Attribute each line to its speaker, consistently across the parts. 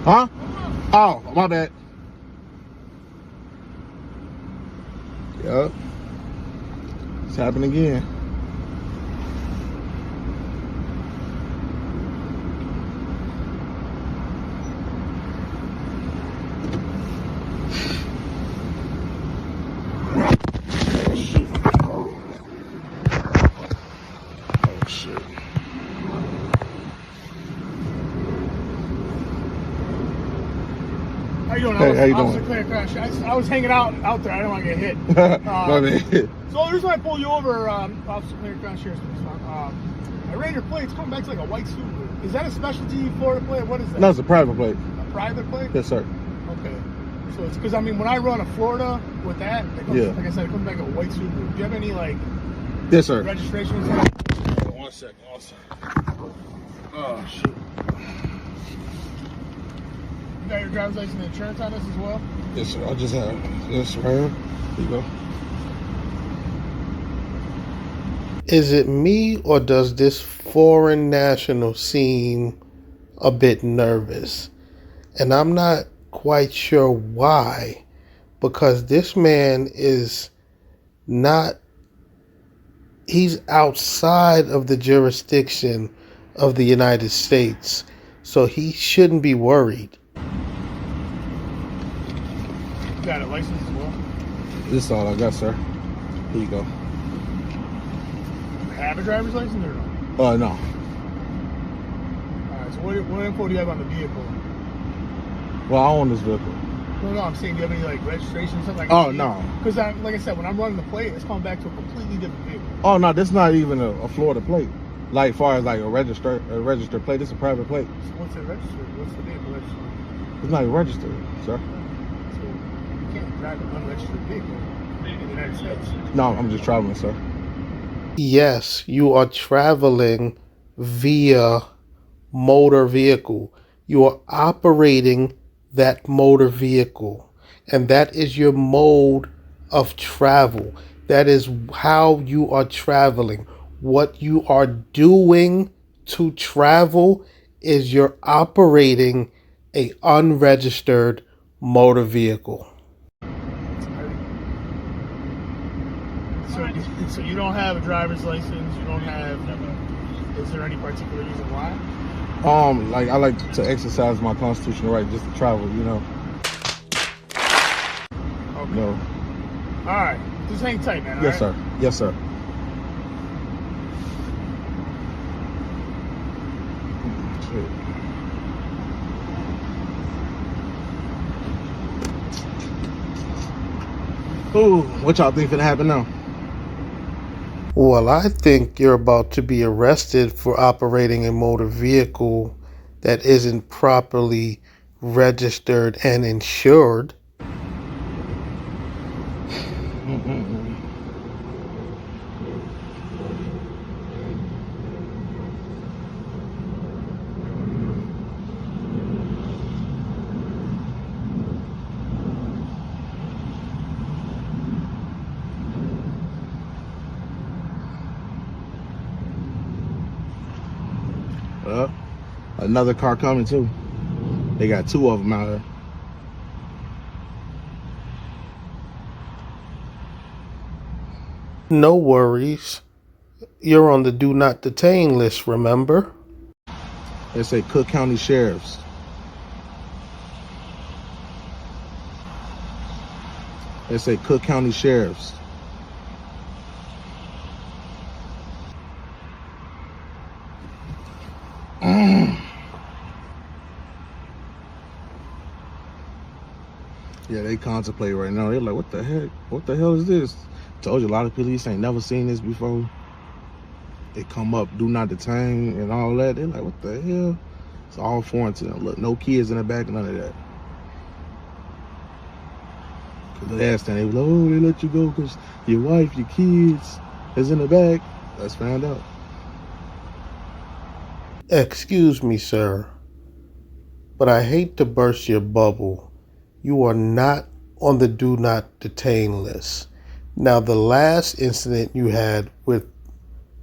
Speaker 1: Huh? Oh, my bad. Yup. It's happening again. Oh, shit.
Speaker 2: How you doing?
Speaker 1: Hey, how you doing?
Speaker 2: I was hanging out there. I didn't want to get hit.
Speaker 1: My bad.
Speaker 2: So the reason I pulled you over, Officer Clear Crown Sheriff's I ran your plate. It's coming back to like a white Subaru. Is that a specialty Florida plate? What is that?
Speaker 1: No, it's a private plate.
Speaker 2: A private plate?
Speaker 1: Yes, sir.
Speaker 2: Okay. So it's because, I mean, when I run a Florida with that, it comes,
Speaker 1: Yeah.
Speaker 2: like I said, it comes back a white Subaru. Do you have any, like,
Speaker 1: Yes, sir.
Speaker 2: registrations?
Speaker 1: One second. Oh, shit.
Speaker 2: You got your driver's license and insurance on this as well?
Speaker 1: Yes, sir. I just have this right here. Here you go.
Speaker 3: Is it me, or does this foreign national seem a bit nervous? And I'm not quite sure why, because this man is not, he's outside of the jurisdiction of the United States, so he shouldn't be worried.
Speaker 2: You got a license as well?
Speaker 1: This is all I got, sir. Here you go.
Speaker 2: Have a driver's license or no?
Speaker 1: No.
Speaker 2: Alright, so what info do you have on the vehicle?
Speaker 1: Well, I own this vehicle.
Speaker 2: No, I'm saying, do you have any, like, registration or something?
Speaker 1: Oh, no.
Speaker 2: Because, like I said, when I'm running the plate, it's coming back to a completely different vehicle.
Speaker 1: Oh, no, this is not even a Florida plate. Like, far as like a registered plate, this is a private plate.
Speaker 2: So what's it registered? What's the vehicle registered?
Speaker 1: It's not even registered, sir.
Speaker 2: So you can't drive an unregistered vehicle in the United States.
Speaker 1: No, I'm just traveling, sir.
Speaker 3: Yes, you are traveling via motor vehicle. You are operating that motor vehicle, and that is your mode of travel. That is how you are traveling. What you are doing to travel is you're operating a unregistered motor vehicle.
Speaker 2: So you don't have a driver's license, you don't have, is there any particular reason why?
Speaker 1: Like I like to exercise my constitutional right just to travel, you know.
Speaker 2: Okay.
Speaker 1: No.
Speaker 2: Alright, just hang tight, man.
Speaker 1: Yes, sir. Yes, sir. Ooh, what y'all think finna happen now?
Speaker 3: Well, I think you're about to be arrested for operating a motor vehicle that isn't properly registered and insured.
Speaker 1: Another car coming too. They got two of them out here.
Speaker 3: No worries. You're on the do not detain list, remember?
Speaker 1: They say Cook County Sheriffs. They say Cook County Sheriffs. Yeah, they contemplate right now. They're like, what the heck? What the hell is this? Told you, a lot of police ain't never seen this before. They come up, do not detain and all that. They're like, what the hell? It's all foreign to them. Look, no kids in the back, none of that. Cause last time they were like, oh, they let you go because your wife, your kids is in the back. Let's find out.
Speaker 3: Excuse me, sir, but I hate to burst your bubble. You are not on the do not detain list. Now, the last incident you had with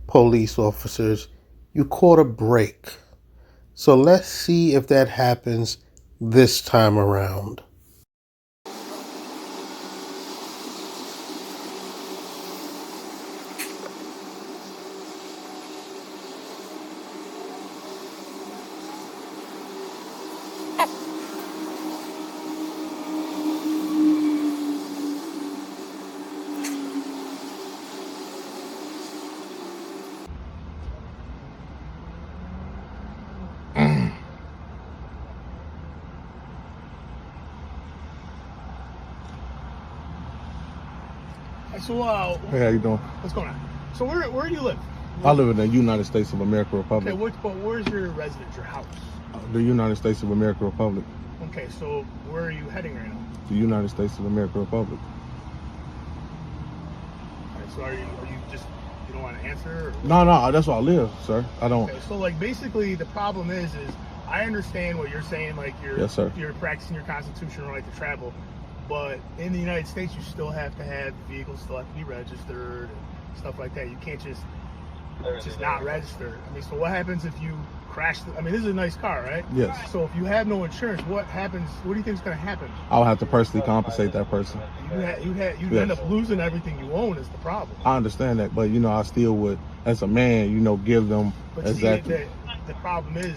Speaker 3: police officers, you caught a break. So let's see if that happens this time around.
Speaker 2: So,
Speaker 1: Hey, how you doing?
Speaker 2: what's going on? So, where do you live?
Speaker 1: I live in the United States of America Republic.
Speaker 2: Okay, but where's your residence, your house?
Speaker 1: The United States of America Republic.
Speaker 2: Okay, so where are you heading right now?
Speaker 1: The United States of America Republic.
Speaker 2: Okay, so are you just, you don't want to answer? Or?
Speaker 1: No, that's where I live, sir. I don't.
Speaker 2: Okay, so like basically the problem is I understand what you're saying, like
Speaker 1: Yes, sir.
Speaker 2: you're practicing your constitutional right to travel, but in the United States you still have to have vehicles still have to be registered and stuff like that. You can't just not register. I mean, so what happens if you crash? I mean, this is a nice car, right?
Speaker 1: Yes.
Speaker 2: So if you have no insurance, what happens? What do you think is going to happen?
Speaker 1: I'll have to personally compensate that person.
Speaker 2: You'd
Speaker 1: Yes.
Speaker 2: end up losing everything you own is the problem.
Speaker 1: I understand that, but I still would, as a man, give them
Speaker 2: But
Speaker 1: exactly.
Speaker 2: see, the problem is,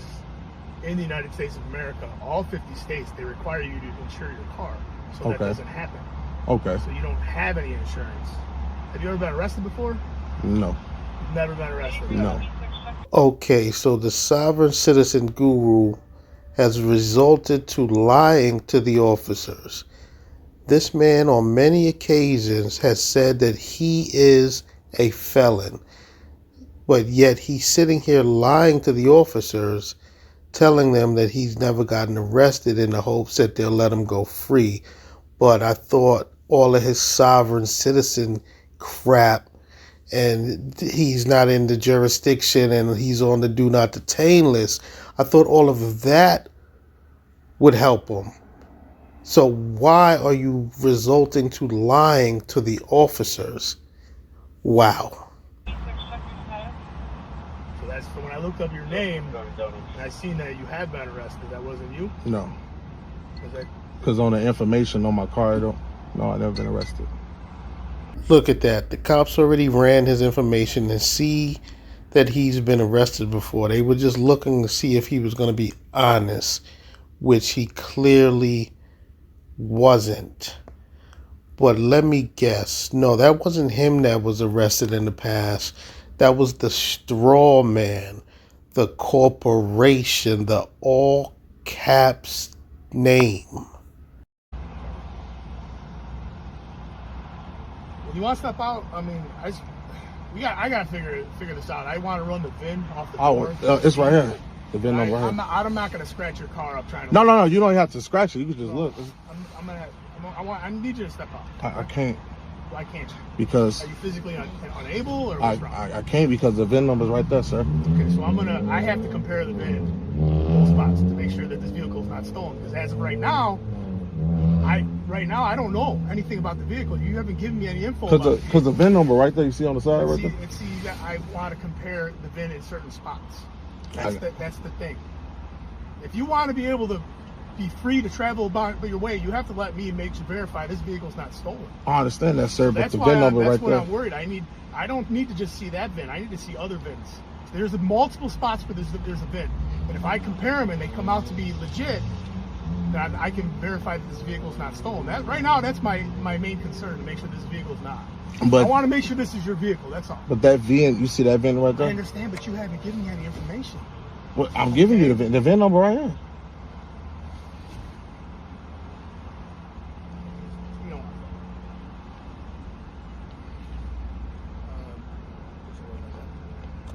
Speaker 2: in the United States of America, all 50 states, they require you to insure your car. So that
Speaker 1: Okay.
Speaker 2: doesn't happen.
Speaker 1: Okay.
Speaker 2: So you don't have any insurance. Have you ever been arrested before?
Speaker 1: No.
Speaker 2: You've never been arrested?
Speaker 1: No.
Speaker 3: Okay, so the sovereign citizen guru has resulted to lying to the officers. This man on many occasions has said that he is a felon, but yet he's sitting here lying to the officers, telling them that he's never gotten arrested in the hopes that they'll let him go free. But I thought all of his sovereign citizen crap, and he's not in the jurisdiction and he's on the do not detain list, I thought all of that would help him. So why are you resorting to lying to the officers? Wow.
Speaker 2: So when I looked up your name and I seen that you had been arrested, that wasn't you?
Speaker 1: No.
Speaker 2: Was that,
Speaker 1: Because on the information on my card, no, I've never been arrested.
Speaker 3: Look at that. The cops already ran his information and see that he's been arrested before. They were just looking to see if he was going to be honest, which he clearly wasn't. But let me guess. No, that wasn't him that was arrested in the past. That was the straw man, the corporation, the all caps name.
Speaker 2: you want to step out? I mean, I got to figure this out. I want to run the VIN off the door.
Speaker 1: It's right here. The VIN number right
Speaker 2: I'm
Speaker 1: here.
Speaker 2: not going to scratch your car up trying to.
Speaker 1: No. You don't have to scratch it. You can just look.
Speaker 2: I need you to step out.
Speaker 1: I can't.
Speaker 2: Why can't you?
Speaker 1: Because
Speaker 2: Are you physically unable, or what's wrong?
Speaker 1: I can't because the VIN number's right there, sir.
Speaker 2: Okay, so I have to compare the VIN both spots to make sure that this vehicle is not stolen. Because as of right now, I don't know anything about the vehicle. You haven't given me any info about it.
Speaker 1: Because the VIN number right there, you see on the side right there?
Speaker 2: I want to compare the VIN in certain spots. That's the thing. If you want to be able to be free to travel about your way, you have to let me verify this vehicle's not stolen.
Speaker 1: I understand that, sir, but
Speaker 2: That's
Speaker 1: the
Speaker 2: why
Speaker 1: VIN number right
Speaker 2: that's what
Speaker 1: there.
Speaker 2: I'm worried. I don't need to just see that VIN. I need to see other VINs. There's multiple spots where there's a VIN. But if I compare them and they come out to be legit, then I can verify that this vehicle's not stolen. Right now, that's my main concern, to make sure this vehicle's not.
Speaker 1: But
Speaker 2: I want to make sure this is your vehicle, that's all.
Speaker 1: But that VIN, you see that VIN right
Speaker 2: I
Speaker 1: there?
Speaker 2: understand, but you haven't given me any information.
Speaker 1: Well, I'm giving you the VIN number right here.
Speaker 2: You know,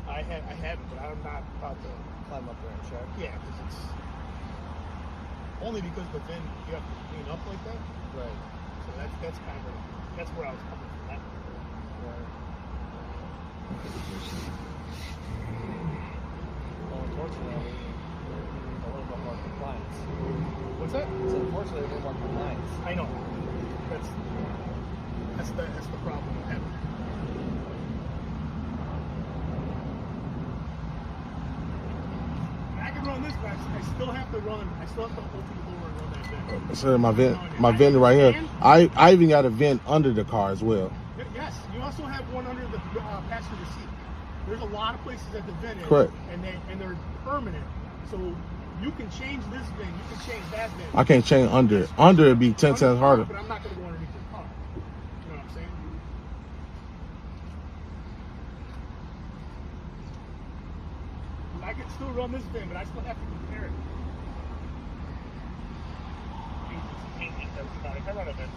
Speaker 2: I haven't, but I'm not about to climb up there and check. Yeah, because it's only because the VIN you have to clean up like that.
Speaker 4: Right.
Speaker 2: So that's where I was coming from. That.
Speaker 4: Right. Well, unfortunately, a little bit more compliance.
Speaker 2: What's that?
Speaker 4: So unfortunately, a little more compliance.
Speaker 2: I know. That's the problem I'm having. I can run this back. I still have to run. I still have to open the door and run that vent.
Speaker 1: Sir, my vent right here. I even got a vent under the car as well.
Speaker 2: Yes, you also have one under the passenger seat. There's a lot of places that the vent is,
Speaker 1: Correct.
Speaker 2: and they're permanent. So you can change this vent, you can change that vent.
Speaker 1: I can't change under it. Under it'd be 10 times harder.
Speaker 2: But I'm not going to go underneath the car. You know what I'm saying? I can still run this vent, but I still have to compare it. I run a vent.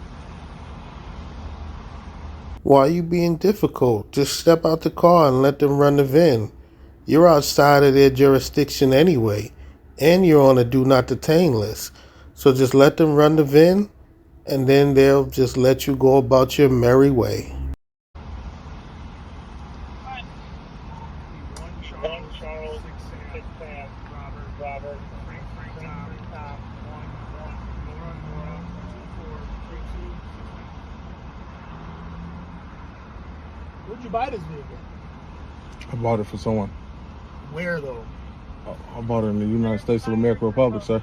Speaker 3: Why are you being difficult? Just step out the car and let them run the VIN. You're outside of their jurisdiction anyway, and you're on a do not detain list. So just let them run the VIN, and then they'll just let you go about your merry way.
Speaker 2: Charles, Robert, Frank, Tom, 1, Nora, 2, 4, 3, 2, 6. Where'd you buy this vehicle?
Speaker 1: I bought it for someone.
Speaker 2: Where though?
Speaker 1: I bought it in the United States of America Republic, sir.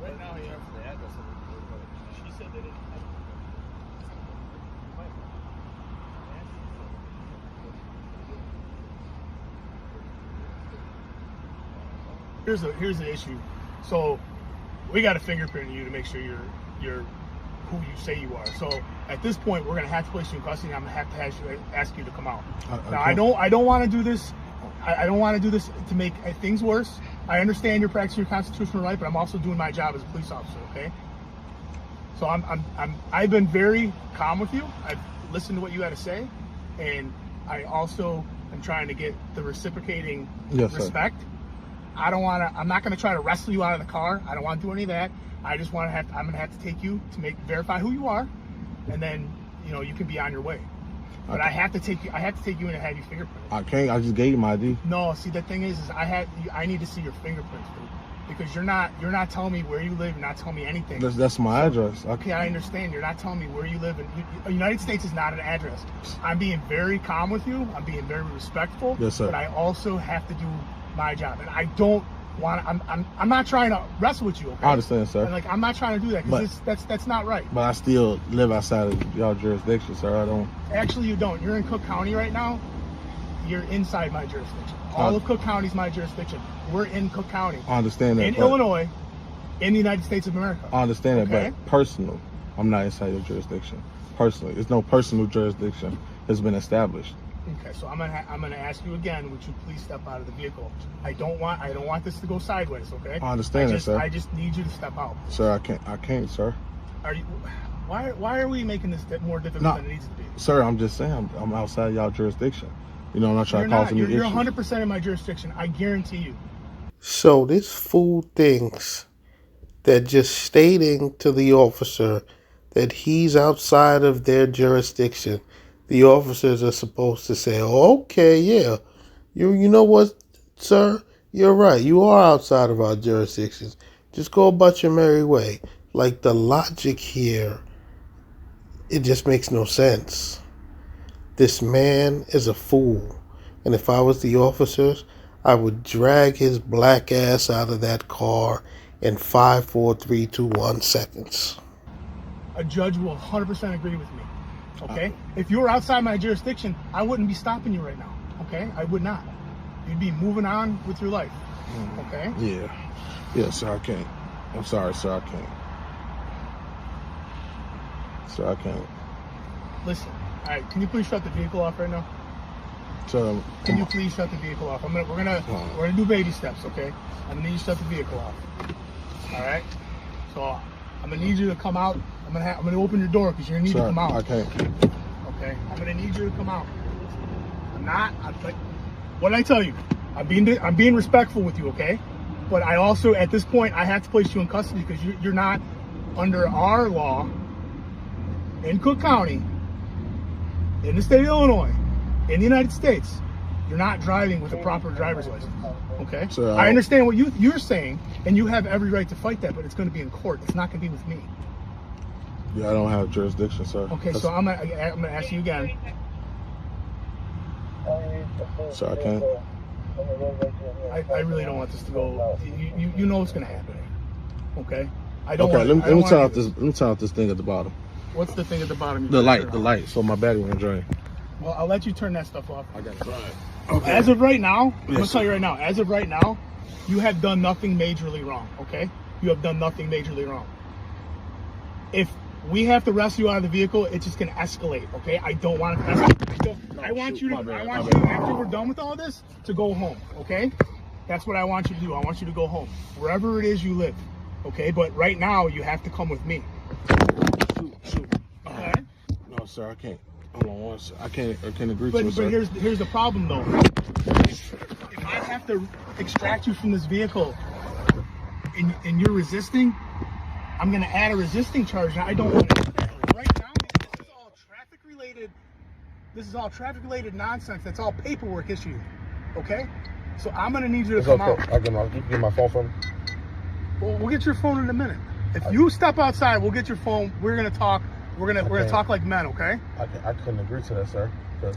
Speaker 2: Right now, yeah. She said that it. Here's the issue. So we got to fingerprint you to make sure you're who you say you are. So at this point, we're gonna have to place you in custody. I'm gonna have to ask you to come out. Now I don't want to do this. I don't want to do this to make things worse. I understand you're practicing your constitutional right, but I'm also doing my job as a police officer. Okay. So I've been very calm with you. I've listened to what you had to say, and I also am trying to get the reciprocating respect. Sir. I'm not going to try to wrestle you out of the car. I don't want to do any of that. I just want to I'm going to have to take you to verify who you are, and then, you can be on your way. But I have to take you in and have you fingerprinted.
Speaker 1: I can't. I just gave you my ID.
Speaker 2: No, see, the thing is I need to see your fingerprints, dude, because you're not telling me where you live. You're not telling me anything.
Speaker 1: That's my address.
Speaker 2: Okay, I understand. You're not telling me where you live. And the United States is not an address. I'm being very calm with you. I'm being very respectful.
Speaker 1: Yes, sir.
Speaker 2: But I also have to do my job, and I don't want. I'm not trying to wrestle with you. Okay?
Speaker 1: I understand, sir.
Speaker 2: And I'm not trying to do that because that's not right.
Speaker 1: But I still live outside of y'all jurisdiction, sir. I don't.
Speaker 2: Actually, you don't. You're in Cook County right now. You're inside my jurisdiction. All of Cook County is my jurisdiction. We're in Cook County.
Speaker 1: I understand that.
Speaker 2: In Illinois, in the United States of America.
Speaker 1: I understand that, but personal, I'm not inside your jurisdiction. Personally, there's no personal jurisdiction that's been established.
Speaker 2: Okay, so I'm gonna ask you again. Would you please step out of the vehicle? I don't want this to go sideways. Okay.
Speaker 1: I understand that, sir.
Speaker 2: I just need you to step out.
Speaker 1: Sir, I can't, sir.
Speaker 2: Are you? Why are we making this more difficult than it needs to be?
Speaker 1: Sir, I'm just saying I'm outside y'all jurisdiction. I'm not trying to cause any issues.
Speaker 2: You're 100% in my jurisdiction. I guarantee you.
Speaker 3: So this fool thinks that just stating to the officer that he's outside of their jurisdiction, the officers are supposed to say, okay, yeah, you know what, sir, you're right. You are outside of our jurisdictions. Just go about your merry way. Like, the logic here, it just makes no sense. This man is a fool. And if I was the officers, I would drag his black ass out of that car in 5, 4, 3, 2, 1 seconds.
Speaker 2: A judge will 100% agree with me. Okay? If you were outside my jurisdiction, I wouldn't be stopping you right now. Okay? I would not. You'd be moving on with your life. Okay?
Speaker 1: Yeah, sir, I can't. I'm sorry, sir, I can't. Sir, I can't.
Speaker 2: Listen, all right, can you please shut the vehicle off right now?
Speaker 1: So,
Speaker 2: can you please shut the vehicle off? We're gonna do baby steps, okay? I'm gonna need you to shut the vehicle off. All right? So I'm gonna need you to come out. I'm gonna open your door because you're gonna need to come out.
Speaker 1: I can't.
Speaker 2: Okay? I'm gonna need you to come out. What did I tell you? I'm being respectful with you, okay? But I also, at this point, I have to place you in custody because you're not under our law in Cook County, in the state of Illinois, in the United States. You're not driving with a proper driver's license. Okay?
Speaker 1: So,
Speaker 2: I understand what you're saying, and you have every right to fight that, but it's going to be in court. It's not going to be with me.
Speaker 1: Yeah, I don't have jurisdiction, sir.
Speaker 2: Okay, so I'm gonna ask you again.
Speaker 1: So I can't.
Speaker 2: I really don't want this to go. You know what's gonna happen. Okay. I don't.
Speaker 1: Okay,
Speaker 2: want,
Speaker 1: let me turn out this. Let me turn out this thing at the bottom.
Speaker 2: What's the thing at the bottom?
Speaker 1: The light. So my battery won't drain.
Speaker 2: Well, I'll let you turn that stuff off.
Speaker 1: I got it.
Speaker 2: Okay. As of right now, I'm gonna
Speaker 1: Yes,
Speaker 2: tell you right now. As of right now, you have done nothing majorly wrong. Okay. You have done nothing majorly wrong. If we have to rescue you out of the vehicle, it's just gonna escalate. Okay. I don't want it to escalate. So I want you to. After we're done with all this, to go home. Okay. That's what I want you to do. I want you to go home, wherever it is you live. Okay. But right now, you have to come with me.
Speaker 1: Shoot.
Speaker 2: Okay.
Speaker 1: No, sir, I can't. Hold on one second. I can't agree to
Speaker 2: But
Speaker 1: it, sir.
Speaker 2: here's the problem though. If I have to extract you from this vehicle and you're resisting, I'm gonna add a resisting charge. Now I don't want to do that. Right now, this is all traffic related. This is all traffic related nonsense. That's all paperwork issue. Okay? So I'm gonna need you to come out.
Speaker 1: I'll get my phone from me.
Speaker 2: Well, we'll get your phone in a minute. If you step outside, we'll get your phone. We're gonna talk. We're gonna talk like men, okay?
Speaker 1: I couldn't agree to that, sir.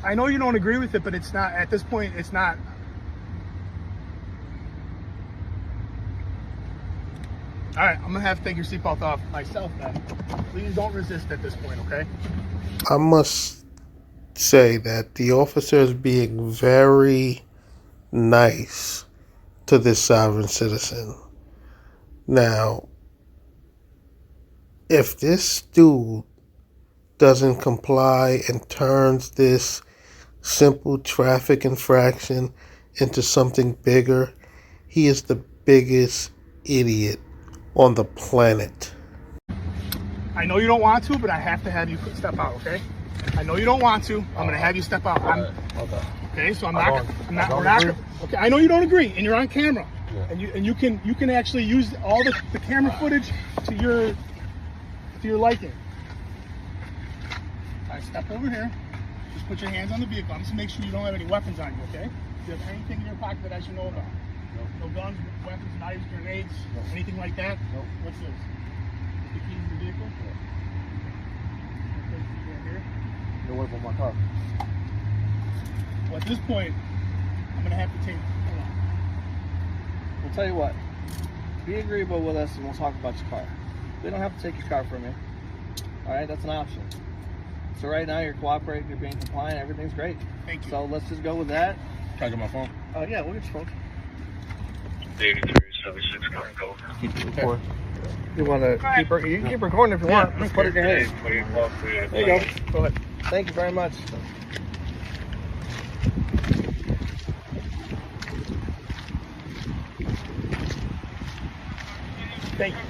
Speaker 2: I know you don't agree with it, but it's not at this point. It's not. All right, I'm gonna have to take your seatbelt off myself then. Please don't resist at this point, okay?
Speaker 3: I must say that the officer is being very nice to this sovereign citizen. Now, if this dude doesn't comply and turns this simple traffic infraction into something bigger, he is the biggest idiot on the planet.
Speaker 2: I know you don't want to, but I have to have you step out, okay? I know you don't want to. I'm gonna have you step out. Okay, so we're not. Okay, I know you don't agree, and you're on camera, and you can actually use all the camera footage to your liking. All right, step over here. Just put your hands on the vehicle. I'm just make sure you don't have any weapons on you, okay? Do you have anything in your pocket that I should know about? No guns, weapons, knives, grenades, anything like that?
Speaker 4: Nope.
Speaker 2: What's this? The keys to the vehicle? Okay, right here.
Speaker 4: You're away from my car.
Speaker 2: Well, at this point, I'm gonna have to take. Hold on.
Speaker 4: We'll tell you what. Be agreeable with us and we'll talk about your car. We don't have to take your car from you. Alright, that's an option. So right now you're cooperating, you're being compliant, everything's great.
Speaker 2: Thank you.
Speaker 4: So let's just go with that.
Speaker 1: Can I get my phone?
Speaker 4: Yeah, we'll get your phone.
Speaker 5: 83, 76, current code.
Speaker 4: Keep it recording. You want to you can keep recording if you want. Just put it in your hand. There you go. Go ahead. Thank you very much.
Speaker 2: Thank you.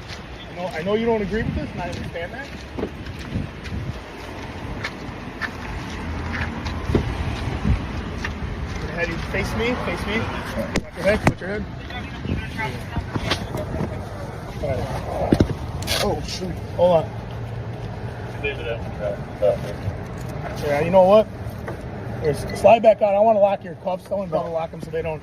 Speaker 2: I know you don't agree with this, and I understand that. Go ahead, you face me. Watch your head. All right. Oh shoot! Hold on. Yeah, you know what? Here, slide back on. I want to lock your cuffs. I want to double lock them so they don't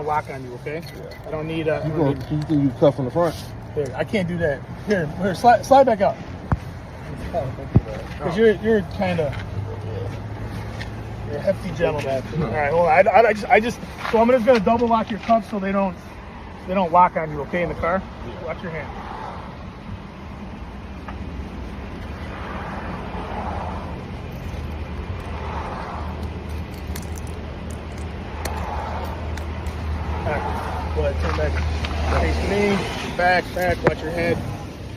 Speaker 2: lock on you. Okay? I don't need.
Speaker 1: You think you cuff in the front?
Speaker 2: Here, I can't do that. Here, slide back up. Because you're kind of you're a hefty gentleman. All right, hold on. So I'm just gonna double lock your cuffs so they don't lock on you. Okay, in the car. Watch your hand. All right, go ahead, turn back. Face me, back, watch your head.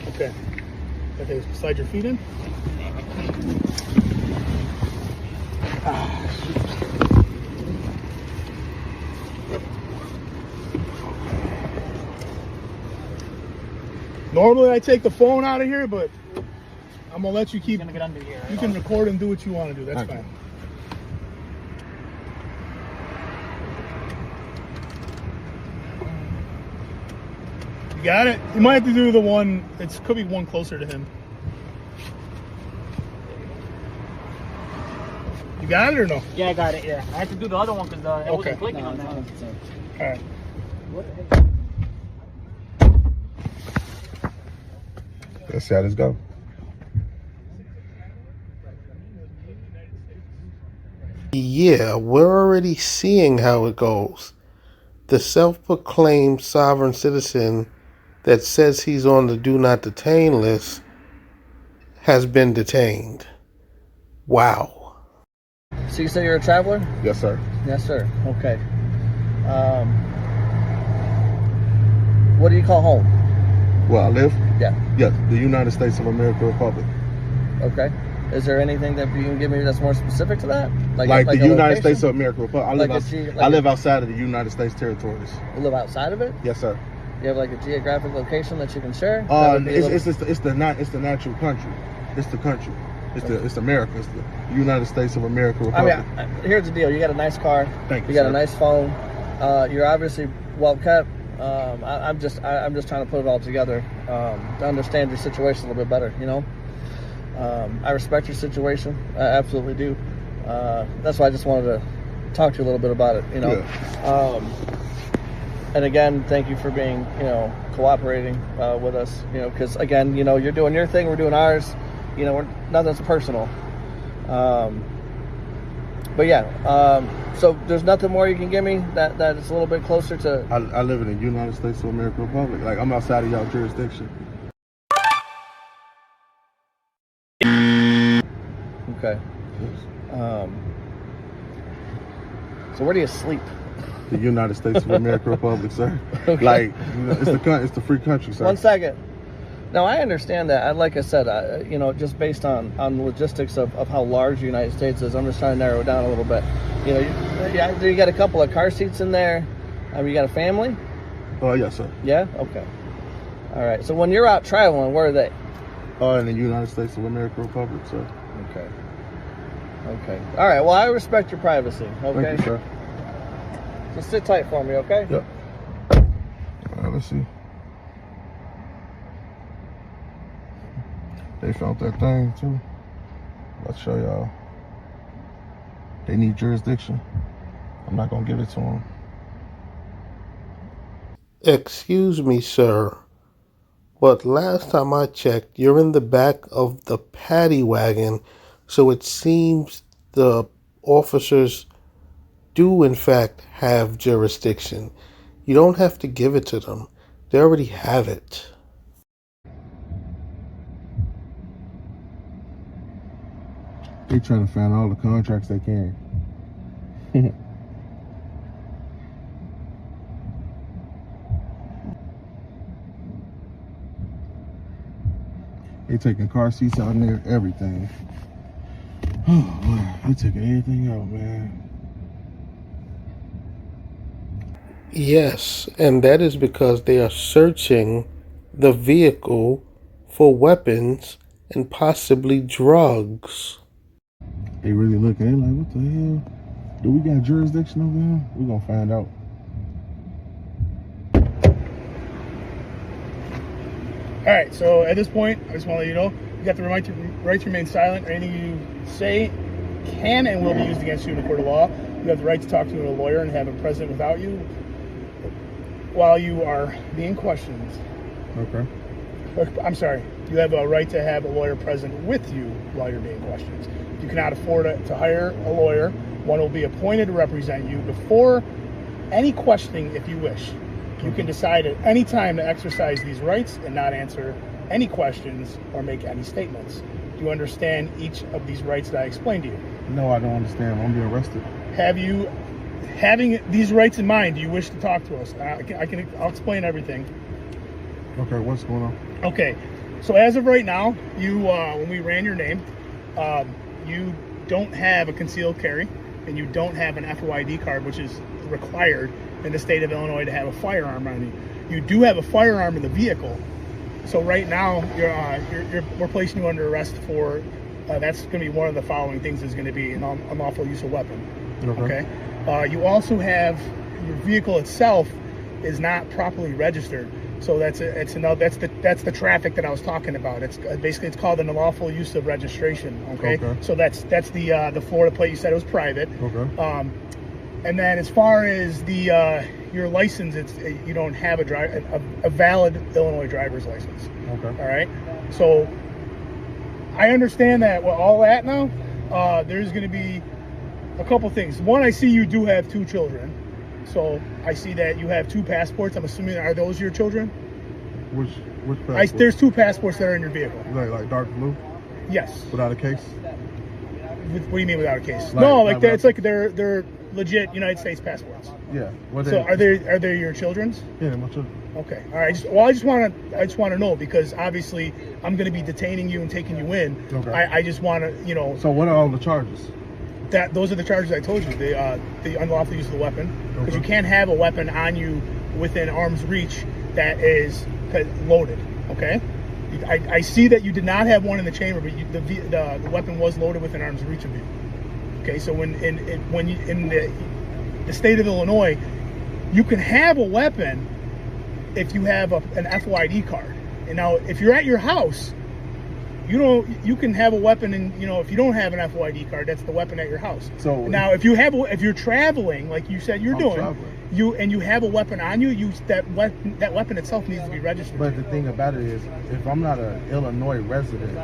Speaker 2: Okay, slide your feet in. Normally I take the phone out of here, but I'm gonna let you keep.
Speaker 4: You're gonna get under here. Right?
Speaker 2: You can record and do what you want to do. That's fine. got it? You might have to do the one, it could be one closer to him. You got it or no?
Speaker 6: Yeah, I got it, yeah. I had to do the other one because it wasn't clicking on that.
Speaker 2: All right.
Speaker 1: Let's see how this go.
Speaker 3: Yeah, we're already seeing how it goes. The self-proclaimed sovereign citizen that says he's on the do not detain list has been detained. Wow.
Speaker 4: So you say you're a traveler?
Speaker 1: Yes, sir.
Speaker 4: Yes, sir. Okay. What do you call home?
Speaker 1: Where I live?
Speaker 4: Yeah.
Speaker 1: Yes, the United States of America Republic.
Speaker 4: Okay. Is there anything that you can give me that's more specific to that?
Speaker 1: Like the
Speaker 4: a
Speaker 1: United
Speaker 4: location?
Speaker 1: States of America Republic. I live outside of the United States territories.
Speaker 4: You live outside of it?
Speaker 1: Yes, sir.
Speaker 4: You have like a geographic location that you can share?
Speaker 1: It's the natural country. It's the country. It's America. It's the United States of America Republic.
Speaker 4: I mean, here's the deal. You got a nice car.
Speaker 1: Thank you.
Speaker 4: You got
Speaker 1: sir.
Speaker 4: a nice phone. You're obviously well kept. I'm just trying to put it all together to understand your situation a little bit better. You know, I respect your situation. I absolutely do. That's why I just wanted to talk to you a little bit about it. You know,
Speaker 1: Yeah.
Speaker 4: And again, thank you for being cooperating with us. You know, because again, you're doing your thing, we're doing ours. Nothing's personal. But yeah, so there's nothing more you can give me that is a little bit closer to.
Speaker 1: I live in the United States of America Republic. Like, I'm outside of y'all jurisdiction.
Speaker 4: Okay. So where do you sleep?
Speaker 1: The United States of America Republic, sir.
Speaker 4: Okay.
Speaker 1: Like, it's the free country, sir.
Speaker 4: 1 second. Now I understand that. Like I said, just based on the logistics of how large the United States is, I'm just trying to narrow it down a little bit. You got a couple of car seats in there. You got a family?
Speaker 1: Oh, yes, sir.
Speaker 4: Yeah. Okay. All right. So when you're out traveling, where are they?
Speaker 1: In the United States of America Republic, sir.
Speaker 4: Okay. Okay. All right. Well, I respect your privacy. Okay.
Speaker 1: Thank you, sir.
Speaker 4: So sit tight for me, okay?
Speaker 1: Yep. All right, let's see. They found that thing too. Let's show y'all. They need jurisdiction. I'm not gonna give it to them.
Speaker 3: Excuse me, sir, but last time I checked, you're in the back of the paddy wagon, so it seems the officers do in fact have jurisdiction. You don't have to give it to them. They already have it.
Speaker 1: They trying to find all the contracts they can. They taking car seats out in there, everything. Oh, boy, they taking everything out, man.
Speaker 3: Yes, and that is because they are searching the vehicle for weapons and possibly drugs.
Speaker 1: They really looking. They like, what the hell? Do we got jurisdiction over here? We're gonna find out.
Speaker 2: All right, so at this point, I just want to let you know, you got the right to remain silent. Anything you say can and will be used against you in a court of law. You have the right to talk to a lawyer and have him present without you while you are being questioned.
Speaker 1: Okay.
Speaker 2: I'm sorry, you have a right to have a lawyer present with you while you're being questioned. If you cannot afford to hire a lawyer, one will be appointed to represent you before any questioning if you wish. You can decide at any time to exercise these rights and not answer any questions or make any statements. Do you understand each of these rights that I explained to you?
Speaker 1: No, I don't understand. I'm being arrested.
Speaker 2: Having these rights in mind, do you wish to talk to us? I'll explain everything.
Speaker 1: Okay, what's going on?
Speaker 2: Okay, so as of right now, you when we ran your name, you don't have a concealed carry, and you don't have an FOID card, which is required in the state of Illinois to have a firearm on you. You do have a firearm in the vehicle, so right now we're placing you under arrest for that's going to be one of the following things is going to be an unlawful use of weapon. Okay. You also have your vehicle itself is not properly registered. So that's the traffic that I was talking about. It's basically it's called an unlawful use of registration. Okay. So that's the Florida plate. You said it was private.
Speaker 1: Okay.
Speaker 2: And then as far as the your license, you don't have a valid Illinois driver's license.
Speaker 1: Okay.
Speaker 2: All right. So I understand that with all that now, there's going to be a couple things. One, I see you do have 2 children. So I see that you have 2 passports. I'm assuming, are those your children?
Speaker 1: Which passport?
Speaker 2: There's 2 passports that are in your vehicle.
Speaker 1: Like dark blue?
Speaker 2: Yes.
Speaker 1: Without a case?
Speaker 2: What do you mean without a case?
Speaker 1: It's
Speaker 2: like they're legit United States passports.
Speaker 1: Yeah.
Speaker 2: So are they your children's?
Speaker 1: Yeah, they're my children.
Speaker 2: Okay. All right. I just want to know, because obviously I'm going to be detaining you and taking you in.
Speaker 1: Okay.
Speaker 2: I just want to,
Speaker 1: So what are all the charges?
Speaker 2: Those are the charges I told you. The unlawful use of the weapon, because
Speaker 1: Okay.
Speaker 2: you can't have a weapon on you within arm's reach that is loaded. Okay. I see that you did not have one in the chamber, but the weapon was loaded within arm's reach of you. Okay. So when in the state of Illinois, you can have a weapon if you have an FYD card. And now, if you're at your house, you can have a weapon, and if you don't have an FYD card, that's the weapon at your house. So now, if you're traveling, like you said you're doing, traveling. You have a weapon on you, that weapon itself needs to be registered.
Speaker 1: But the thing about it is, if I'm not an Illinois resident,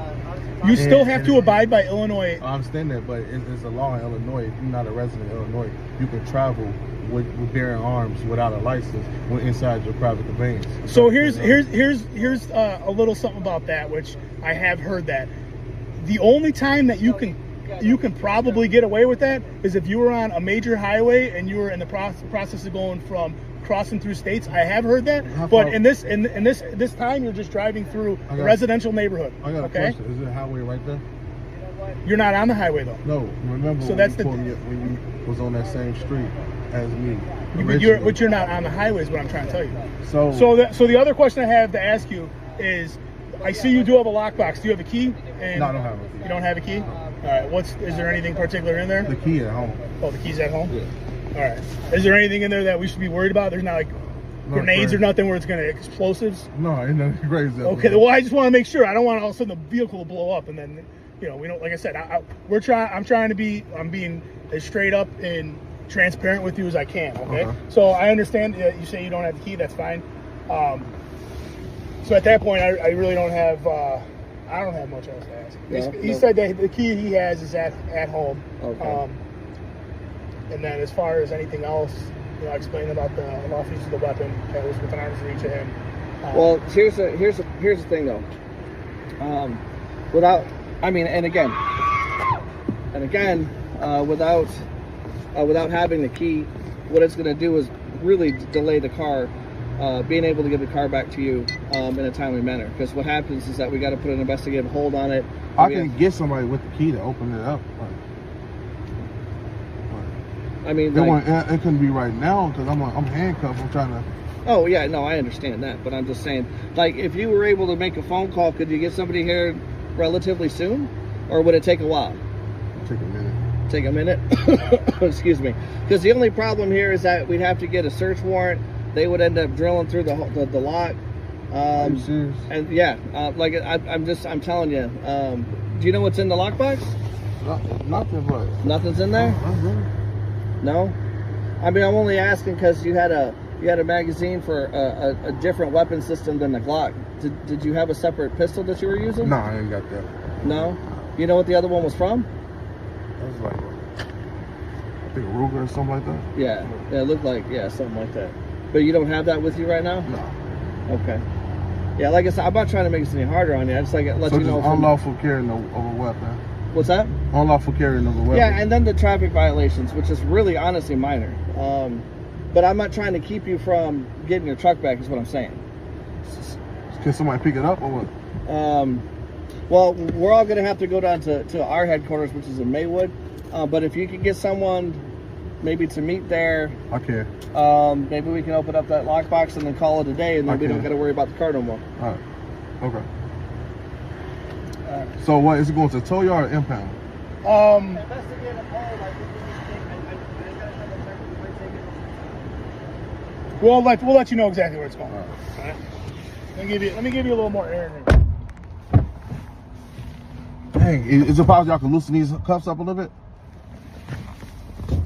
Speaker 2: you still have to abide by Illinois.
Speaker 1: I understand that, but it's a law in Illinois. If you're not a resident of Illinois, you can travel with bearing arms without a license when inside your private conveyance.
Speaker 2: So here's a little something about that, which I have heard that the only time that you can probably get away with that is if you were on a major highway and you were in the process of going from crossing through states. I have heard that, but in this time you're just driving through a residential neighborhood.
Speaker 1: I got a question. Is there a highway right there?
Speaker 2: You're not on the highway though.
Speaker 1: No, remember
Speaker 2: so
Speaker 1: when you was on that same street as me.
Speaker 2: But you're not on the highway is what I'm trying to tell you.
Speaker 1: So
Speaker 2: the other question I have to ask you is, I see you do have a lockbox. Do you have a key?
Speaker 1: No, I don't have a key.
Speaker 2: You don't have a key? All right. Is there anything particular in there?
Speaker 1: The key at home.
Speaker 2: Oh, the key's at home?
Speaker 1: Yeah.
Speaker 2: All right. Is there anything in there that we should be worried about? There's not grenades or nothing where it's going to explosives?
Speaker 1: No, ain't nothing crazy.
Speaker 2: Okay. Well, I just want to make sure. I don't want all of a sudden the vehicle to blow up and then, we don't. Like I said, I'm being as straight up and transparent with you as I can. Okay. So I understand you say you don't have the key. That's fine. So at that point, I really don't have. I don't have much else to ask. He said that the key he has is at home.
Speaker 4: Okay.
Speaker 2: And then as far as anything else, explain about the unlawful use of the weapon that was within arm's reach of him.
Speaker 4: Well, here's the thing though. Without having the key, what it's going to do is really delay the car. Being able to get the car back to you in a timely manner, because what happens is that we got to put an investigative hold on it.
Speaker 1: I can get somebody with the key to open it up.
Speaker 4: I mean,
Speaker 1: it couldn't be right now because I'm handcuffed. I'm trying to.
Speaker 4: Oh yeah, no, I understand that, but I'm just saying, like, if you were able to make a phone call, could you get somebody here relatively soon, or would it take a while?
Speaker 1: Take a minute.
Speaker 4: Take a minute. Excuse me, because the only problem here is that we'd have to get a search warrant. They would end up drilling through the lock.
Speaker 1: Are you serious?
Speaker 4: And yeah, I'm telling you. Do you know what's in the lockbox?
Speaker 1: Nothing, but
Speaker 4: nothing's in there.
Speaker 1: Not really.
Speaker 4: No, I mean, I'm only asking because you had a magazine for a different weapon system than the Glock. Did you have a separate pistol that you were using?
Speaker 1: No, I ain't got that.
Speaker 4: No. You know what the other one was from?
Speaker 1: That was like, I think a Ruger or something like that.
Speaker 4: Yeah, it looked like something like that. But you don't have that with you right now?
Speaker 1: No.
Speaker 4: Okay. Yeah, like I said, I'm not trying to make this any harder on you. I just let you know.
Speaker 1: So unlawful carrying of a weapon.
Speaker 4: What's that?
Speaker 1: Unlawful carrying of a weapon.
Speaker 4: Yeah, and then the traffic violations, which is really honestly minor. But I'm not trying to keep you from getting your truck back, is what I'm saying.
Speaker 1: Can somebody pick it up or what?
Speaker 4: Well, we're all going to have to go down to our headquarters, which is in Maywood. But if you could get someone maybe to meet there.
Speaker 1: Okay.
Speaker 4: Maybe we can open up that lockbox and then call it a day, and then we don't got to worry about the car no more.
Speaker 1: All right. Okay. So what is it going to tow yard or impound?
Speaker 2: We'll let you know exactly where it's going.
Speaker 1: All right.
Speaker 2: Let me give you a little more air in here.
Speaker 1: Dang, is it possible y'all can loosen these cuffs up a little bit?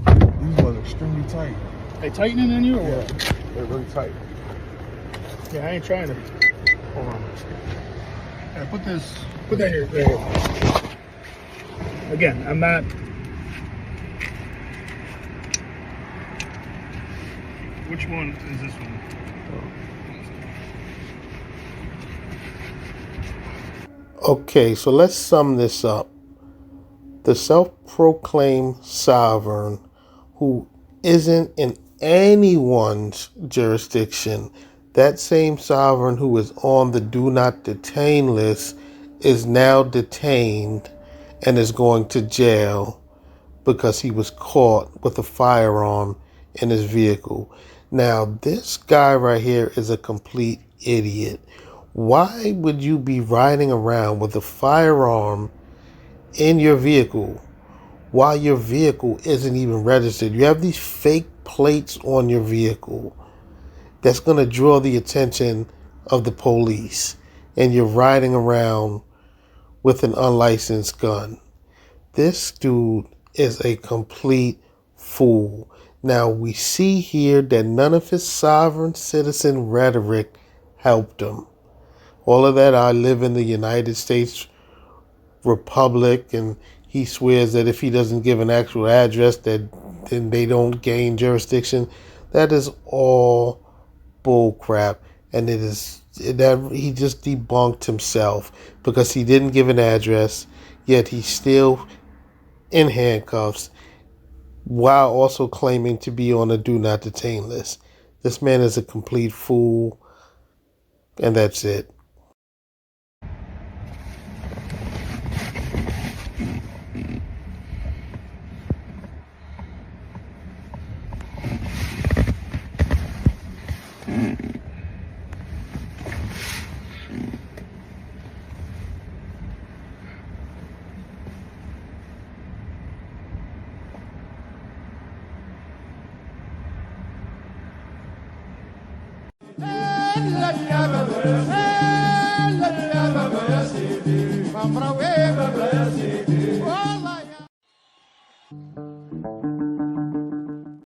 Speaker 1: These ones are extremely tight.
Speaker 2: They tightening in you or what?
Speaker 1: They're really tight.
Speaker 2: Yeah, I ain't trying to. Hold on. Here, put that here. There. Again, I'm not. Which one is this one?
Speaker 3: Okay, so let's sum this up. The self-proclaimed sovereign who isn't in anyone's jurisdiction, that same sovereign who is on the do not detain list, is now detained and is going to jail because he was caught with a firearm in his vehicle. Now, this guy right here is a complete idiot. Why would you be riding around with a firearm in your vehicle while your vehicle isn't even registered? You have these fake plates on your vehicle that's going to draw the attention of the police, and you're riding around with an unlicensed gun. This dude is a complete fool. Now, we see here that none of his sovereign citizen rhetoric helped him. All of that, I live in the United States Republic, and he swears that if he doesn't give an actual address, that then they don't gain jurisdiction. That is all bull crap, and it is that he just debunked himself because he didn't give an address, yet he's still in handcuffs while also claiming to be on a do not detain list. This man is a complete fool, and that's it.
Speaker 7: Vamos pra